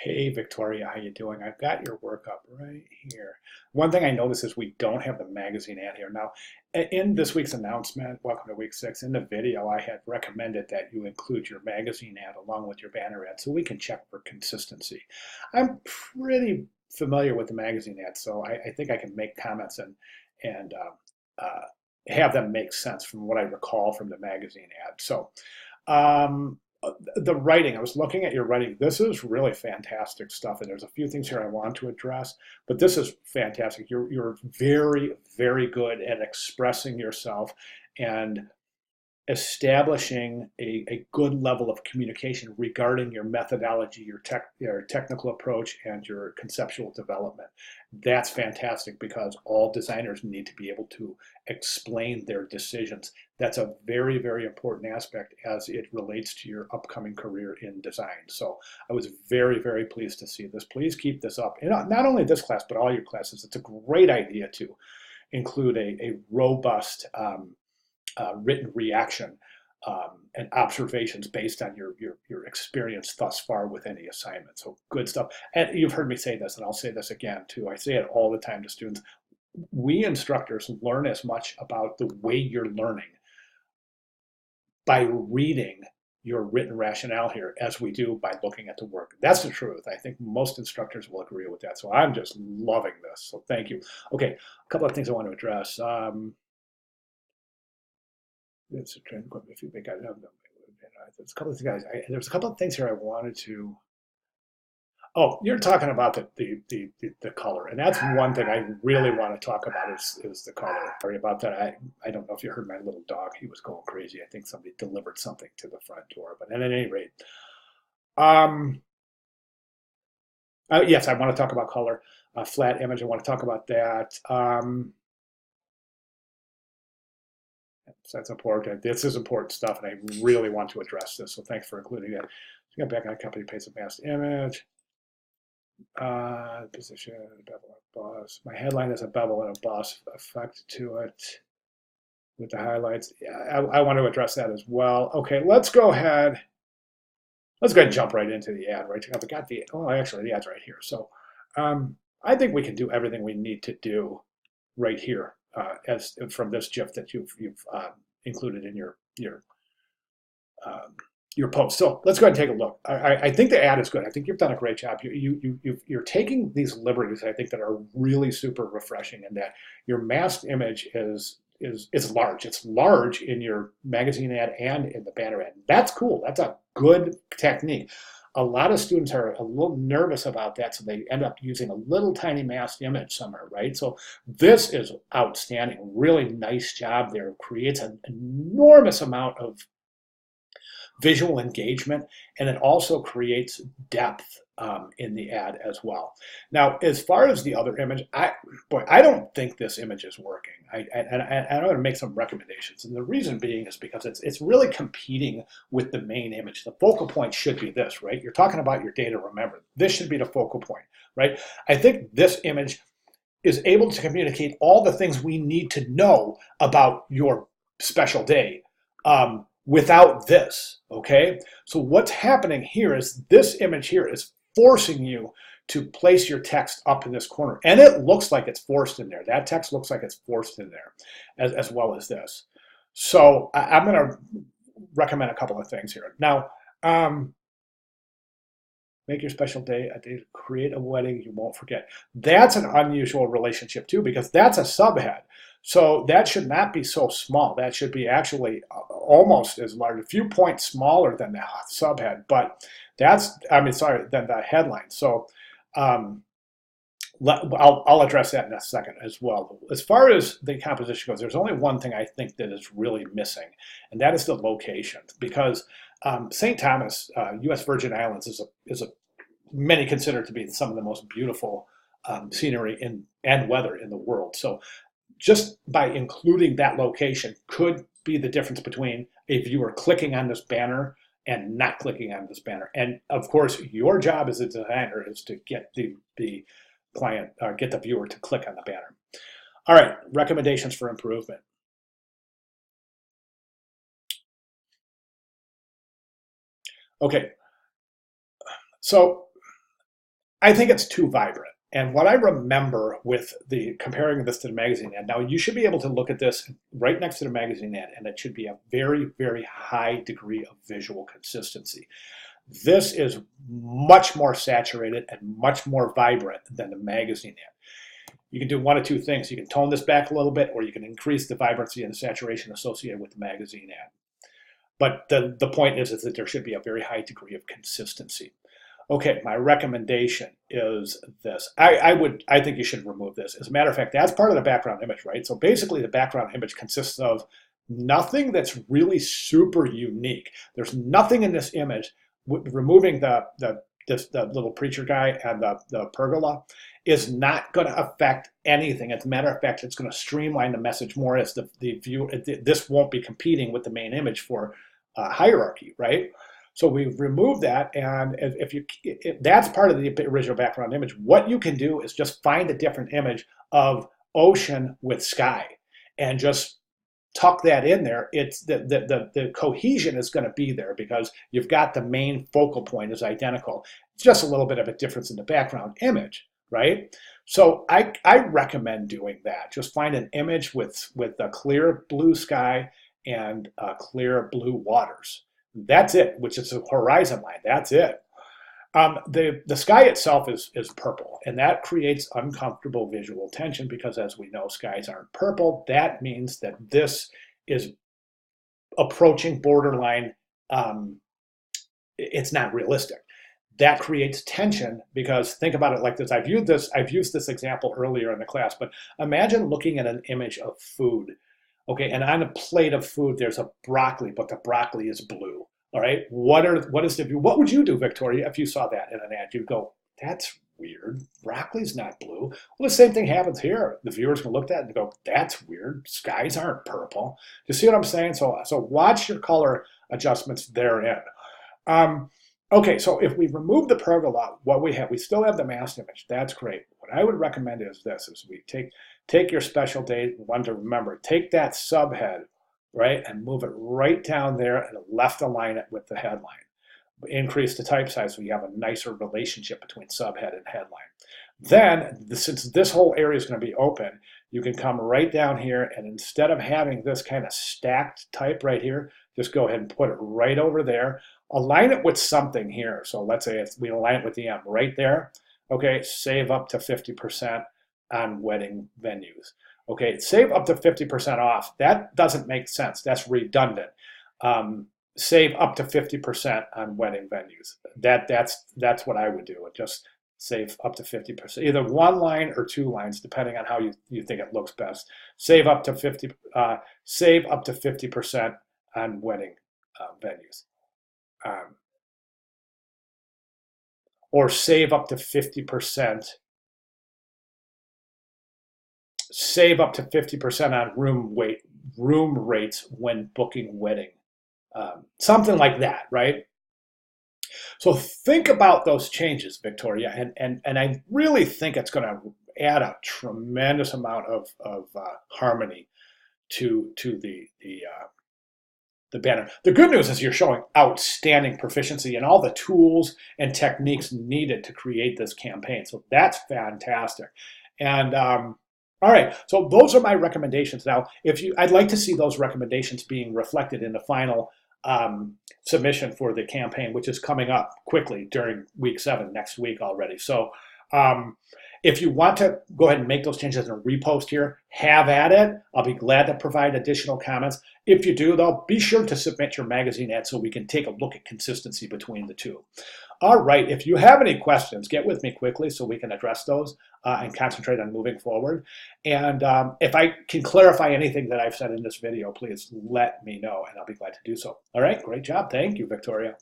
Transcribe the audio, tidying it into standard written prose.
Hey Victoria, how you doing? I've got your work up right here. One thing I noticed is we don't have the magazine ad here. Now, in this week's announcement, welcome to week 6, in the video I had recommended that you include your magazine ad along with your banner ad so we can check for consistency. I'm pretty familiar with the magazine ad, so I think I can make comments and have them make sense from what I recall from the magazine ad. Um, the writing, I was looking at your writing. This is really fantastic stuff, and there's a few things here I want to address, but this is fantastic. You're very, very good at expressing yourself and establishing a good level of communication regarding your methodology, your technical approach, and your conceptual development. That's fantastic because all designers need to be able to explain their decisions. That's a very, very important aspect as it relates to your upcoming career in design. So I was very, very pleased to see this. Please keep this up. And not only this class, but all your classes. It's a great idea to include a robust written reaction and observations based on your experience thus far with any assignment. So good stuff. And you've heard me say this, and I'll say this again too. I say it all the time to students. We instructors learn as much about the way you're learning by reading your written rationale here as we do by looking at the work. That's the truth. I think most instructors will agree with that. So I'm just loving this. So thank you. Okay, a couple of things I want to address. It's a trend equipment. If you think I know them, there's a couple of guys. There's a couple of things here I wanted to. Oh, you're talking about the color, and that's one thing I really want to talk about is the color. Sorry about that. I don't know if you heard my little dog. He was going crazy. I think somebody delivered something to the front door. But at any rate, um, yes, I want to talk about color. Flat image. I want to talk about that. So that's important. This is important stuff, and I really want to address this. So thanks for including that. So go back on copy paste a masked image. Position, bevel and boss. My headline is a bevel and a boss effect to it with the highlights. Yeah, I want to address that as well. Okay, let's go ahead. Let's go ahead and jump right into the ad. Right, I've got the. Oh, actually, the ad's right here. So, I think we can do everything we need to do right here as from this GIF that you've included in um, your post. So let's go ahead and take a look. I think the ad is good. I think you've done a great job. You're taking these liberties, I think, that are really super refreshing, and that your masked image is large. It's large in your magazine ad and in the banner ad. That's cool. That's a good technique. A lot of students are a little nervous about that, so they end up using a little tiny masked image somewhere, right? So this is outstanding. Really nice job there. Creates an enormous amount of visual engagement, and it also creates depth in the ad as well. Now, as far as the other image, I don't think this image is working. I'm going to make some recommendations, and the reason being is because it's really competing with the main image. The focal point should be this, right? You're talking about your data. Remember, this should be the focal point, right? I think this image is able to communicate all the things we need to know about your special day without this, okay? So what's happening here is this image here is forcing you to place your text up in this corner. And it looks like it's forced in there. That text looks like it's forced in there as well as this. So I'm gonna recommend a couple of things here. Now, make your special day a day to create a wedding you won't forget. That's an unusual relationship too, because that's a subhead. So that should not be so small. That should be actually almost as large, a few points smaller than the subhead, but than the headline. So um, I'll address that in a second as well. As far as the composition goes, there's only one thing I think that is really missing, and that is the location. Because St. Thomas, U.S. Virgin Islands, is a many consider to be some of the most beautiful scenery and weather in the world. So just by including that location could be the difference between a viewer clicking on this banner and not clicking on this banner. And of course, your job as a designer is to get the client or get the viewer to click on the banner. All right, recommendations for improvement. Okay, so I think it's too vibrant. And what I remember with the comparing this to the magazine ad, now you should be able to look at this right next to the magazine ad, and it should be a very, very high degree of visual consistency. This is much more saturated and much more vibrant than the magazine ad. You can do one of two things. You can tone this back a little bit, or you can increase the vibrancy and the saturation associated with the magazine ad. But the point is that there should be a very high degree of consistency. Okay, my recommendation is this. I think you should remove this. As a matter of fact, that's part of the background image, right? So basically the background image consists of nothing that's really super unique. There's nothing in this image, removing the little preacher guy and the pergola is not going to affect anything. As a matter of fact, it's going to streamline the message more as the view. This won't be competing with the main image for hierarchy, right? So we've removed that, and if that's part of the original background image. What you can do is just find a different image of ocean with sky, and just tuck that in there. It's the cohesion is going to be there because you've got the main focal point is identical. It's just a little bit of a difference in the background image, right? So I recommend doing that. Just find an image with a clear blue sky and clear blue waters. That's it, which is a horizon line. That's it. The sky itself is purple, and that creates uncomfortable visual tension because, as we know, skies aren't purple. That means that this is approaching borderline. It's not realistic. That creates tension because think about it like this. I've used this example earlier in the class, but imagine looking at an image of food. Okay, and on a plate of food, there's a broccoli, but the broccoli is blue. All right, what is the view? What would you do, Victoria, if you saw that in an ad? You'd go, that's weird. Broccoli's not blue. Well, the same thing happens here. The viewers can look at that and go, that's weird. Skies aren't purple. You see what I'm saying? So watch your color adjustments therein. Okay, so if we remove the pergola, what we still have the masked image. That's great. What I would recommend is this: is we take your special date, one to remember. Take that subhead, right, and move it right down there and left align it with the headline. Increase the type size so you have a nicer relationship between subhead and headline. Then, since this whole area is going to be open, you can come right down here, and instead of having this kind of stacked type right here, just go ahead and put it right over there. Align it with something here. So let's say if we align it with the M right there. Okay, save up to 50% on wedding venues. Okay, save up to 50% off. That doesn't make sense. That's redundant. Save up to 50% on wedding venues. That's what I would do. Just save up to 50%. Either one line or two lines, depending on how you think it looks best. Save up to 50% on wedding venues. Or save up to 50%. Save up to 50% on room rates when booking wedding. Something like that, right? So think about those changes, Victoria, and I really think it's going to add a tremendous amount of harmony to the banner. The good news is you're showing outstanding proficiency in all the tools and techniques needed to create this campaign. So that's fantastic. And all right, so those are my recommendations. Now, I'd like to see those recommendations being reflected in the final submission for the campaign, which is coming up quickly during week 7, next week already. So if you want to go ahead and make those changes and repost here, have at it. I'll be glad to provide additional comments. If you do, though, be sure to submit your magazine ad so we can take a look at consistency between the two. All right, if you have any questions, get with me quickly so we can address those and concentrate on moving forward. And if I can clarify anything that I've said in this video, please let me know, and I'll be glad to do so. All right, great job. Thank you, Victoria.